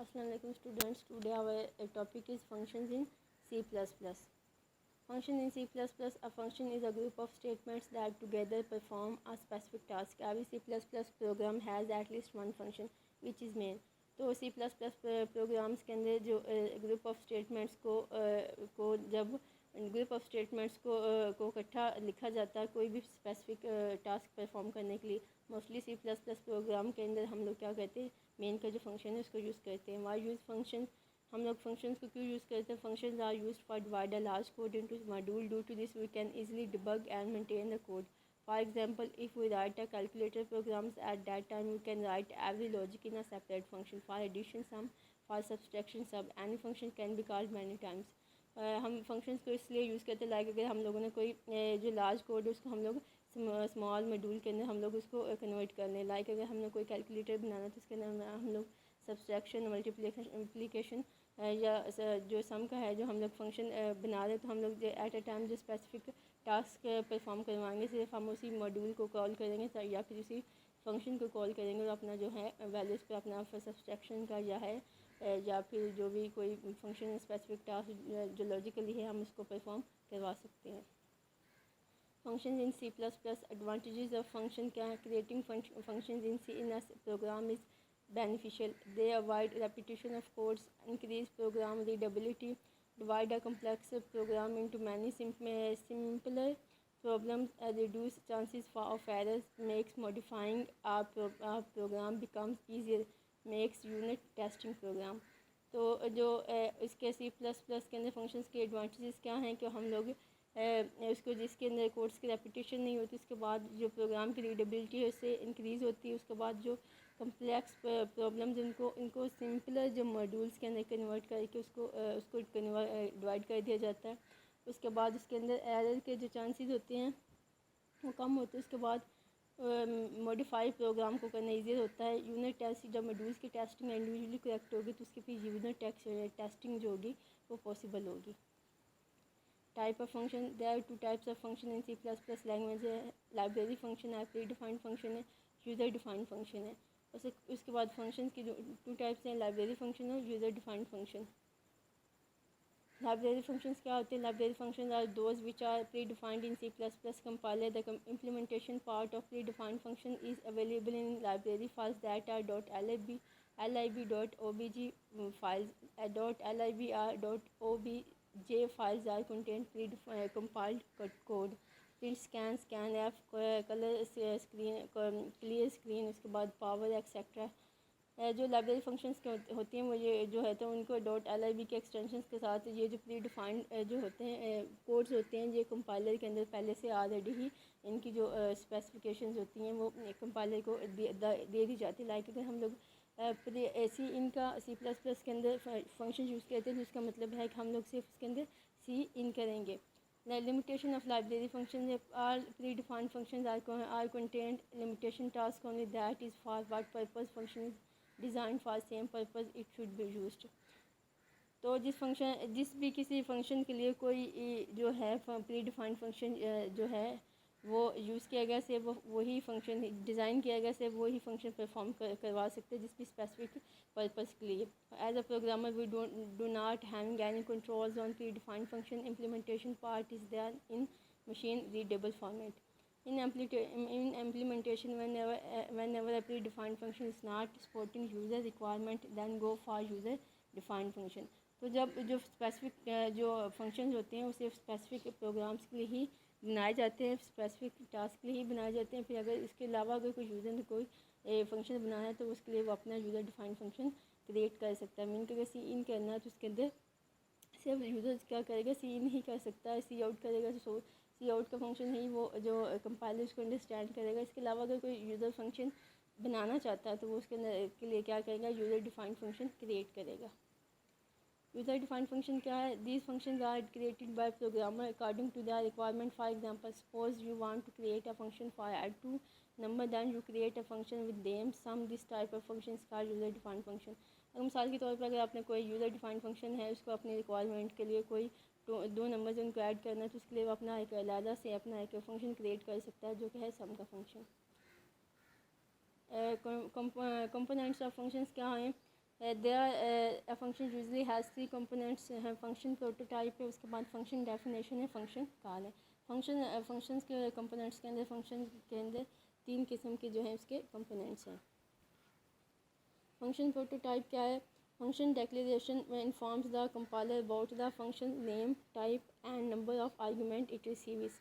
Assalamu alaikum students. Today our topic is functions in C++. Function in C++, a function is a group of statements that together perform a specific task. Every C++ program has at least one function which is main. तो C++ programmes के अंदर जो group of statements को जब group of statements को इकट्ठा लिखा जाता है कोई भी स्पेसिफिक टास्क परफॉर्म करने के लिए, मोस्टली C++ प्रोग्राम के अंदर हम लोग क्या करते हैं, मेन का जो फंक्शन है उसको यूज़ करते हैं. वाई यूज़ फंक्शन, हम लोग फंक्शंस को क्यों यूज़ करते हैं? Functions are used for divide a large code into module. Due to this we can easily debug and maintain the code. For example, if we write a calculator programs, at that time we can write every logic in a separate function. For addition sum, for subtraction sub, any function can be called many times. हम functions को इसलिए use करते हैं like अगर हम लोगों ने कोई जो लार्ज कोड है उसको हम लोग स्मॉल मॉड्यूल के अंदर हम लोग उसको कन्वर्ट कर लें. लाइक अगर हमने कोई कैलकुलेटर बनाना तो उसके अंदर हम लोग सब्सट्रैक्शन, मल्टीप्लिकेशन या जो सम का है जो हम लोग फंक्शन बना रहे तो हम लोग एट अ टाइम जो स्पेसिफिक टास्क परफॉर्म करवाएंगे सिर्फ हम उसी मॉड्यूल को कॉल करेंगे या फिर उसी फंक्शन को कॉल करेंगे और अपना जो है वैल्यूज़ पे अपना सब्सट्रैक्शन का या फिर जो भी कोई फंक्शन स्पेसिफिक टास्क जो लॉजिकली है हम उसको परफॉर्म करवा सकते हैं. Functions in C++, advantages of function. Creating functions in C in a program is beneficial. They avoid repetition of codes, increase program readability, divide a complex program into many simpler problems, reduce chances of errors, makes modifying a program becomes easier, makes unit testing program. तो जो इसके C++ के अंदर functions के advantages क्या हैं कि हम लोग उसको जिसके अंदर कोड्स की रेपिटेशन नहीं होती, उसके बाद जो प्रोग्राम की रीडेबिलिटी है उससे इंक्रीज़ होती है. उसके बाद जो कम्प्लेक्स प्रॉब्लम्स इनको सिंपलर जो मॉड्यूल्स के अंदर कन्वर्ट करके उसको डिवाइड कर दिया जाता है. उसके बाद उसके अंदर एरर के जो चांसेस होते हैं वो कम होते हैं. उसके बाद मॉडिफाई प्रोग्राम को करना ईजी होता है. यूनिट टेस्ट, जब मॉड्यूल्स की टेस्टिंग इंडिविजुअली करेक्ट होगी तो उसकी फिर यूनिट टेस्टिंग जो होगी वो पॉसिबल होगी. Type of function, there are two types of function in C++ language है. लाइब्रेरी फंक्शन है, प्री डिफाइंड फंक्शन है, यूज़र डिफाइंड फंक्शन है. उसके बाद फंक्शन की टू टाइप्स हैं, लाइब्रेरी फंक्शन और user defined function. Library functions क्या होते हैं? Library function are those which are predefined in C++ compiler. The implementation part of predefined function is available in library files that are .lib.obj files. .lib.obj files are contain compiled code. Print, scanf, color screen, clear screen, उसके बाद power etcetera. जो library functions के होती हैं वो ये जो है तो उनको .lib के एक्सटेंशंस के साथ ये जो प्री डिफाइंड जो होते हैं कोड्स होते हैं ये कंपाइलर के अंदर पहले से ऑलरेडी ही इनकी जो स्पेसिफिकेशंस होती हैं वो कंपाइलर को दे दी जाती है. लाइक अगर हम लोग ऐसी इनका C++ के अंदर फंक्शन यूज़ करते हैं तो इसका मतलब है कि हम लोग सिर्फ इसके अंदर C इन करेंगे. The limitation of library functions, all predefined functions are contained limitation task only, that is for what purpose function is designed for, same purpose it should be used. तो जिस भी किसी फंक्शन के लिए कोई जो है प्री डिफाइंड फंक्शन जो है वो यूज़ किया गया सिर्फ वही फंक्शन डिज़ाइन किया गया सिर्फ वही फंक्शन परफॉर्म करवा सकते हैं जिस भी स्पेसिफिक पर्पस के लिए. As a programmer we do not having any controls on predefined function. Implementation part is there in machine readable format. In implementation, whenever a predefined function is not supporting user requirement, then go for user defined function. तो जब जो specific जो functions होते हैं वो सिर्फ specific programmes के लिए ही बनाए जाते हैं, स्पेसिफिक टास्क के लिए ही बनाए जाते हैं. फिर अगर इसके अलावा अगर कोई यूज़र ने कोई फंक्शन बनाना है तो उसके लिए वो अपना यूज़र डिफाइंड फंक्शन क्रिएट कर सकता है. मीन कि अगर सी इन करना है तो उसके अंदर सिर्फ यूज़र क्या करेगा, सी इन ही कर सकता है. सी आउट करेगा तो सी आउट का फंक्शन ही वो जो कंपाइलर उसको अंडरस्टैंड करेगा. इसके अलावा अगर कोई यूज़र फंक्शन बनाना चाहता है तो वो उसके अंदर के लिए क्या करेगा, यूज़र डिफाइंड फंक्शन क्रिएट करेगा. यूज़र डिफाइंड फंक्शन क्या है? These functions are created by programmer according to the requirement. For example, suppose you want to create a function for add two number, then you create a function with name sum. This type of function is called user defined function. अगर मिसाल के तौर पर अगर आपने कोई user defined function है उसको अपने रिक्वायरमेंट के लिए कोई दो नंबर्स उनको ऐड करना है तो उसके लिए वो अपना एक अलग से अपना एक फंक्शन क्रिएट कर सकता है जो कि है सम का फंक्शन. कंपोनेंट्स ऑफ फंक्शंस क्या हैं? Their function usually has 3 components हैं. फंक्शन प्रोटोटाइप है, उसके बाद फंक्शन डेफिनेशन है, फंक्शन कॉल है. फंक्शंस के कंपोनेंट्स के अंदर फंक्शन के अंदर 3 किस्म के जो है उसके कंपोनेंट्स हैं. फंक्शन प्रोटोटाइप क्या है? Function declaration informs the compiler about the function name, type and number of argument it receives.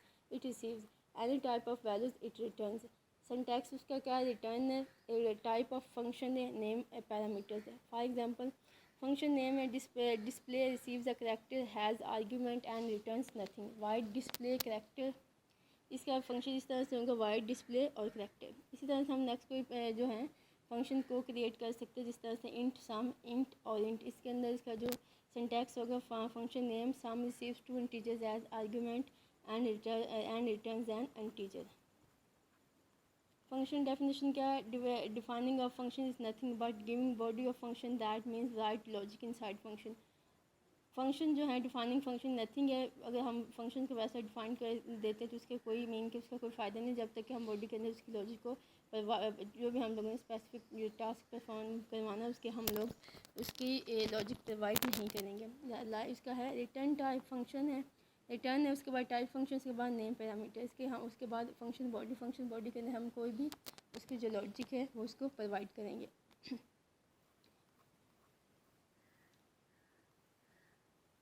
Any type of values it returns. Syntax उसका क्या है? रिटर्न है, टाइप ऑफ फंक्शन है, नेम पैरामीटर्स है. For example function name है display receives a character has argument and returns nothing. Wide display character, इसका function इस तरह से होगा, वाइड डिस्प्ले और कैरेक्टर. इसी तरह से हम नेक्स्ट कोई जो है फंक्शन को क्रिएट कर सकते हैं, जिस तरह से इंट सम, इंट और इंट. इसके अंदर इसका जो सिंटैक्स होगा, function name sum receives 2 integers as argument and returns an integer. Function definition क्या है? Defining of function is nothing but giving body of function that means write logic inside function. Function जो है defining function nothing है. अगर हम function को वैसा define कर देते हैं तो उसके कोई मीन कि उसका कोई फ़ायदा नहीं, जब तक कि हम बॉडी के अंदर उसकी लॉजिक को जो भी हम लोगों ने स्पेसिफिक टास्क परफॉर्म करवाना उसके हम लोग उसकी लॉजिक प्रोवाइड नहीं करेंगे. इसका है रिटर्न टाइप फंक्शन है, रिटर्न है, उसके बाद टाइप फंक्शन, उसके बाद नेम पैरामीटर, इसके हम उसके बाद फंक्शन बॉडी के अंदर हम कोई भी उसकी जो लॉजिक है वो उसको प्रोवाइड करेंगे.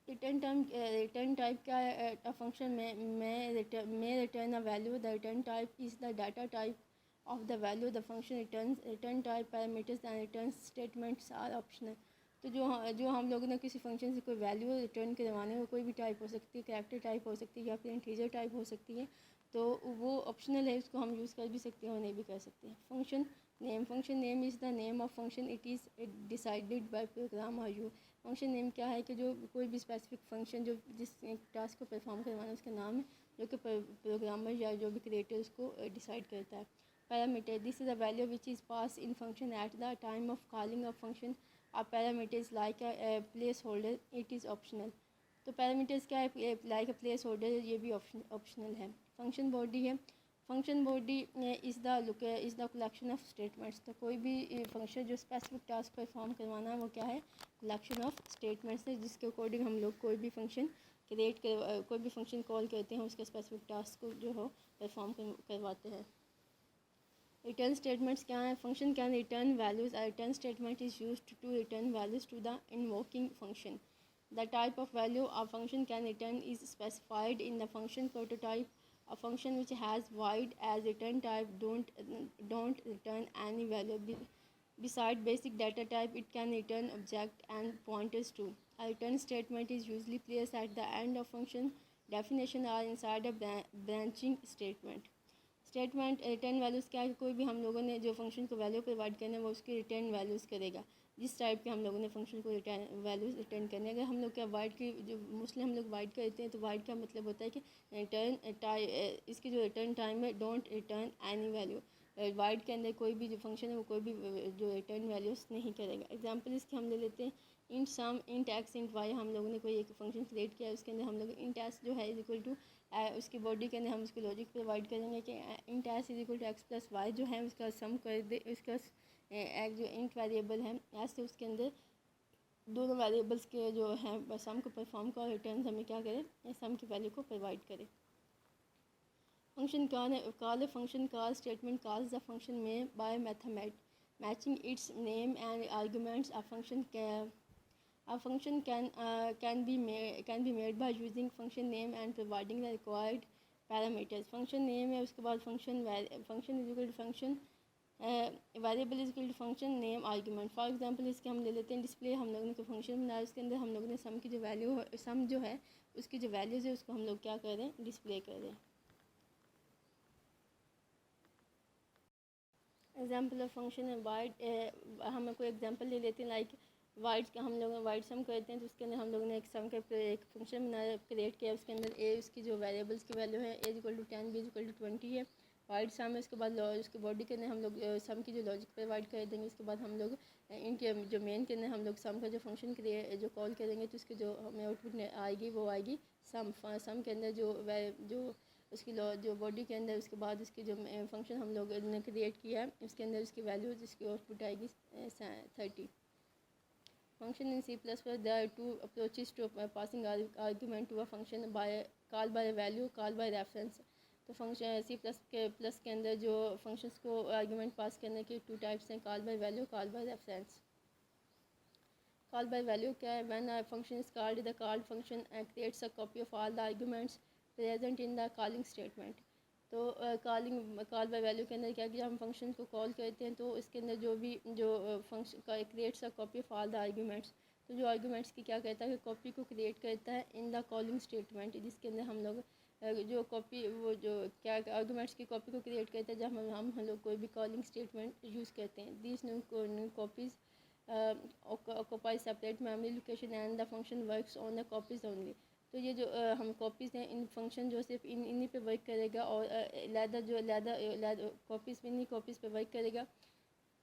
रिटर्न टाइप क्या है? अ फंक्शन में return a value. The return type is the data type of the value the function returns. Return type parameters and return statements are optional. तो जो हम लोगों ने किसी फंक्शन से कोई वैल्यू रिटर्न करवाने वो कोई भी टाइप हो सकती है, कैरेक्टर टाइप हो सकती है या फिर इंटीजर टाइप हो सकती है, तो वो ऑप्शनल है, उसको हम यूज़ कर भी सकते हैं और नहीं भी कर सकते हैं. Function name is the name of function. It is decided by program और यू. फंक्शन नेम क्या है कि जो कोई भी स्पेसिफिक फंक्शन जो जिस टास्क को परफॉर्म करवाना उसका नाम है, जो कि प्रोग्रामर या जो भी क्रिएटर उसको डिसाइड करता है. Parameter, this is a value which is passed in function at the time of calling a function. A parameter is like a placeholder. It is optional. तो parameters क्या है? like a placeholder, ये भी optional है. function body है. function body is the collection of statements. तो कोई भी फंक्शन जो स्पेसिफिक टास्क परफॉर्म करवाना है वो क्या है? collection of statements है, जिसके अकॉर्डिंग हम लोग कोई भी फंक्शन कोई भी फंक्शन कॉल करते हैं, उसके स्पेसिफिक टास्क को जो हो परफॉर्म करवाते हैं. रिटर्न स्टेटमेंट्स क्या है? Function can return values. A return statement is used to return values to the invoking function. The type of value a function can return is specified in the function prototype. A function which has void as return type don't return any value beside basic data type. It can return object and pointers too. A return statement is usually placed at the end of function definition or inside a branching statement. Statement return values क्या है? कोई भी हम लोगों ने जो function को value provide करना है वो उसकी रिटर्न वैल्यूज़ करेगा, जिस टाइप के हम लोगों ने फंक्शन को रिटर्न वैल्यूज़ रिटर्न करने. अगर हम लोग क्या वाइड की जो मोस्टली हम लोग वाइड करते हैं, तो वाइड का मतलब होता है कि इसकी जो रिटर्न टाइम है don't return any value. Wide के अंदर कोई भी जो फंक्शन है वो कोई भी जो रिटर्न वैल्यूज़ नहीं करेगा. एग्जाम्पल इसके हम ले लेते हैं. Int sum, int x, int Y. हम लोगों ने कोई एक फंक्शन क्रिएट किया है, उसके अंदर हम लोग इंट एस जो है इज इक्वल टू उसकी बॉडी के अंदर हम उसको लॉजिक प्रोवाइड करेंगे कि int S is equal to x plus y जो है उसका सम कर दे. उसका एक जो इंट वेरिएबल है एस से उसके अंदर दोनों वेरिएबल्स के जो है सम को परफॉर्म का रिटर्न हमें क्या करें? सम की वैल्यू को प्रोवाइड करें. Function call function call statement calls the function में by method matching its name and arguments. A function can be made by using function name and providing the required parameters. Function name है, उसके बाद function is equal to function variable is equal to function name argument. For example इसके हम ले लेते हैं display. हम लोगों ने कोई फंक्शन बनाया, उसके अंदर हम लोगों ने सम की जो वैल्यू सम जो है उसकी जो वैल्यूज़ है उसको हम लोग क्या कर रहे हैं? डिस्प्ले कर रहे हैं. एग्जाम्पल ऑफ फंक्शन है वाइड. हम कोई एग्जाम्पल ले लेते हैं लाइक वाइड का. हम लोग वाइड सम करते हैं तो उसके अंदर हम लोगों ने एक सम का एक फंक्शन बनाया क्रिएट किया. उसके अंदर ए उसकी जो वेरिएबल्स की वैल्यू है A equal to 10 B equal to 20 है. वाइड सम है. उसके बाद उसके बॉडी के अंदर हम लोग सम की जो लॉजिक प्रोवाइड कर देंगे. उसके बाद हम लोग इनके जो मेन के अंदर हम लोग सम का जो फंक्शन जो कॉल करेंगे तो उसकी जो हमें आउटपुट आएगी वो आएगी सम के अंदर जो उसकी जो बॉडी के अंदर. उसके बाद उसकी जो फंक्शन हम लोग ने क्रिएट किया है उसके अंदर उसकी वैल्यू जिसकी आउटपुट आएगी 30. Function in C++, there are two approaches to passing argument to a function by called by a value, called by reference. तो फंक्शन सी प्लस के अंदर जो फंक्शंस को आर्गूमेंट पास करने के टू टाइप्स हैं, call by value, call by reference. Call by value क्या है? When a function is called, the called function creates a copy of all the arguments present in the calling statement. तो call by value के अंदर क्या किया, हम function को call करते हैं तो इसके अंदर जो function creates a copy of all the arguments. तो जो आर्गूमेंट्स की क्या करता है कि कॉपी को क्रिएट करता है इन द कॉलिंग स्टेटमेंट, जिसके अंदर हम लोग जो कॉपी वो जो क्या आर्गूमेंट्स की कॉपी को क्रिएट करते हैं जब हम लोग कोई भी कॉलिंग स्टेटमेंट यूज़ करते हैं. These new copies occupy separate memory location and the function works on the copies only. तो ये जो हम कॉपीज़ हैं, इन फंक्शन जो सिर्फ इन्हीं पे वर्क करेगा और अलहदा कॉपीज़ इन्हीं कॉपीज़ पे वर्क करेगा.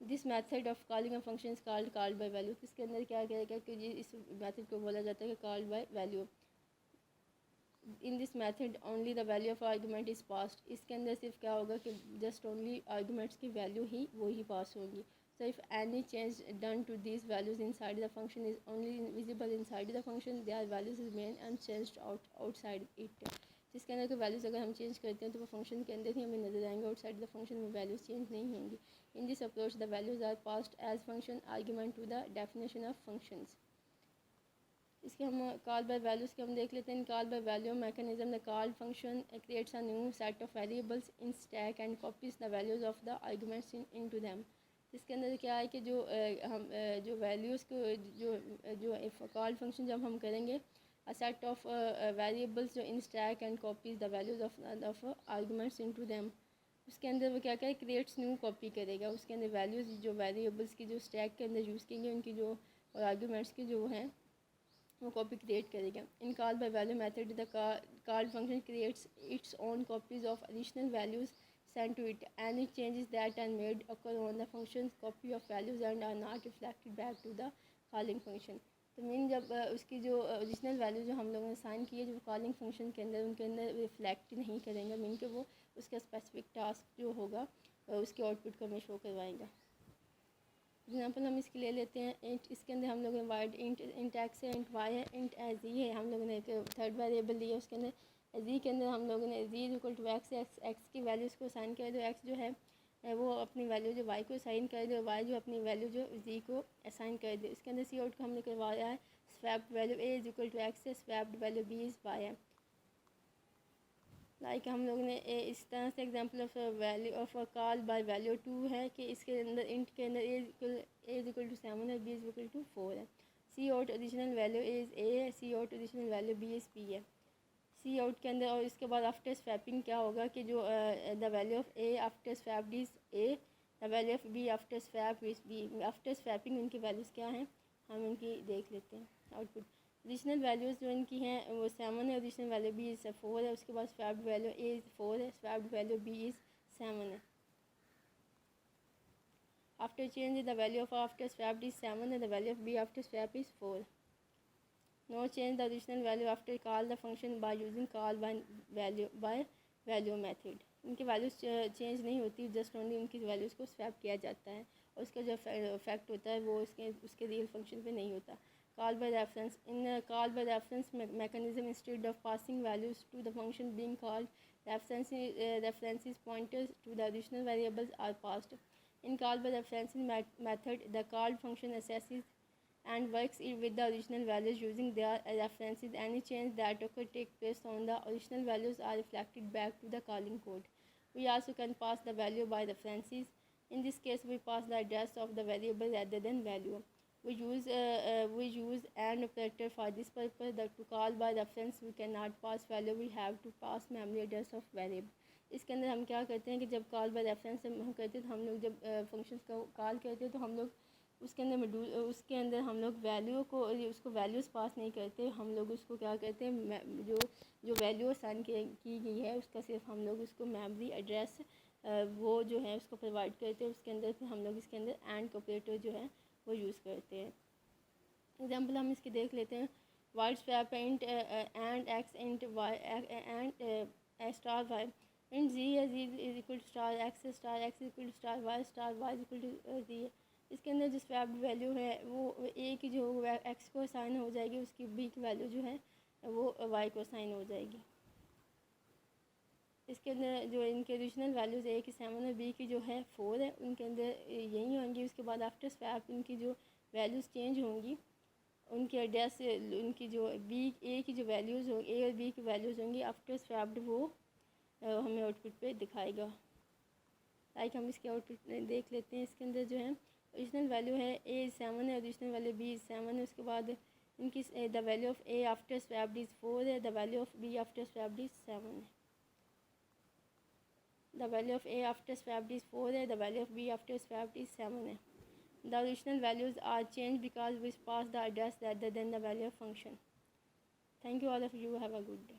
This method of calling a function is called by value. इसके अंदर क्या करेगा कि ये इस मेथड को बोला जाता है कि called by value. In this method only the value of argument is passed. इसके अंदर सिर्फ क्या होगा कि जस्ट ओनली आर्गूमेंट्स की वैल्यू ही वो ही पास होगी. So if any change done to these values inside the function is only visible inside the function, their values remain unchanged outside it. जिसके अंदर के वैल्यूज़ अगर हम चेंज करते हैं तो वो फंक्शन के अंदर ही हमें नजर आएंगे, आउटसाइड द फंक्शन में वैल्यूज़ चेंज नहीं होंगी. In this approach the values are passed as function argument to the definition of functions. इसके हम कॉल बाय वैल्यूज़ के हम देख लेते हैं. Call by value mechanism, the called function creates a new set of variables in stack and copies the values of the arguments into them. इसके अंदर क्या है कि जो वैल्यूज़ को जो कॉल्ड फंक्शन जब हम करेंगे अ सेट ऑफ वेरिएबल्स जो in stack and copies the values of arguments into them. उसके अंदर वो क्या करे, क्रिएट्स न्यू कॉपी करेगा. उसके अंदर वैल्यूज़ जो वेरिएबल्स की जो स्टैक के अंदर यूज़ करेंगे उनकी जो और आर्गूमेंट्स की जो हैं वो कॉपी क्रिएट करेगा. In call by value method the called function creates its own copies of additional values sent to it. Any changes that are made occur on the function's copy of values and are not reflected back to the calling function. तो mean जब उसकी जो original value जो हम लोगों ने sign की है जो कॉलिंग फंक्शन के अंदर उनके अंदर रिफ्लेक्ट नहीं करेंगे, मीन के वो उसका स्पेसिफिक टास्क जो होगा उसके आउटपुट को हमें शो करवाएगा. एग्जाम्पल हम इसके ले लेते हैं. इंट, इसके अंदर हम लोगों ने वाइड इंट एक्स है, इंट वाई है, इंट एज ई है. हम लोगों ने एक थर्ड वेरिएबल लिया. उसके अंदर जी के अंदर हम लोगों ने जी इक्वल टू एक्स एक्स की वैल्यूज़ को असाइन कर दो. एक्स जो है वो अपनी वैल्यू जो वाई को असाइन कर दो, वाई जो अपनी वैल्यू जो जी को असाइन कर दो. इसके अंदर सी आउट को हमने करवाया है swapped value A is equal to X है, swapped value B is Y है. लाइक हम लोगों ने इस तरह से example of value of call by value 2 है कि इसके अंदर इंट के अंदर ए इज इक्वल टू 7 है, बी इज इक्वल टू 4 है. Cout original value is A है, cout original value B is P है. सी आउट के अंदर और इसके बाद आफ्टर स्वैपिंग क्या होगा कि जो the value of A after swapped is A, the value of B after swap is B. After swapping उनकी वैल्यूज़ क्या हैं हम उनकी देख लेते हैं. आउटपुट ओरिजिनल वैल्यूज़ जो इनकी हैं वो 7 है, ओरिजिनल वैल्यू बी इज़ 4 है. उसके बाद स्वैप्ड वैल्यू ए इज़ 4 है, स्वैप्ड वैल्यू बी इज़ 7 है. After change the value of after swapped is 7 है, the value of B after swap is 4. No change the original value after call the function by using call by value method. इनकी values change नहीं होती, just only उनकी values को swap किया जाता है और उसका जो इफेक्ट होता है वो उसके रियल फंक्शन पे नहीं होता. Call by reference, in call by reference mechanism instead of passing values to the function being called, references pointers to the original variables are passed. In call by referencing method, the called function assesses and works with the original values using their references. Any change that occur take place on the original values are reflected back to the calling code. We also can pass the value by references. In this case, we pass the address of the variable rather than value. We use AND operator for this purpose. That to call by reference, we cannot pass value. We have to pass memory address of variable. इसके अंदर हम क्या करते हैं कि जब call by reference हम करते हैं तो हम लोग जब फंक्शंस को कॉल करते हैं तो हम लोग उसके अंदर हम लोग वैल्यू को उसको वैल्यूज़ पास नहीं करते. हम लोग उसको क्या करते हैं जो वैल्यू असाइन की गई है उसका सिर्फ हम लोग उसको मेमोरी एड्रेस वो जो है उसको प्रोवाइड करते हैं. उसके अंदर फिर हम लोग इसके अंदर एंड ऑपरेटर जो है वो यूज़ करते हैं. एग्जांपल हम इसकी देख लेते हैं. Void swap int and X int Y and star Y int G है, G is equal to star X equal to star Y is equal to G है. इसके अंदर जो स्वैप्ड वैल्यू है वो ए की जो एक्स को असाइन हो जाएगी, उसकी बी की वैल्यू जो है वो वाई को असाइन हो जाएगी। इसके अंदर जो इनके ओरिजिनल वैल्यूज़ ए की 7 और बी की जो है 4 है, उनके अंदर यही होंगी। उसके बाद आफ्टर स्वैप इनकी जो वैल्यूज़ चेंज होंगी, उनके एड्रेस उनकी जो बी ए की जो वैल्यूज़ होंगी, ए और बी की वैल्यूज़ होंगी आफ्टर स्वैप्ड, वो हमें आउटपुट पे दिखाएगा। लाइक हम इसके आउटपुट देख लेते हैं। इसके अंदर जो है ओरिजिनल वैल्यू है ए 7 है, ओरिजिनल वैल्यू बी 7 है। उसके बाद इनकी the value of A after swapped is 4 है, the value of B after swapped is 7 है। The value of A after swapped is 4 है, the value of B after swapped is 7 है। The original values are changed because we passed the address rather than the value of function. Thank you all of you. Have a good day.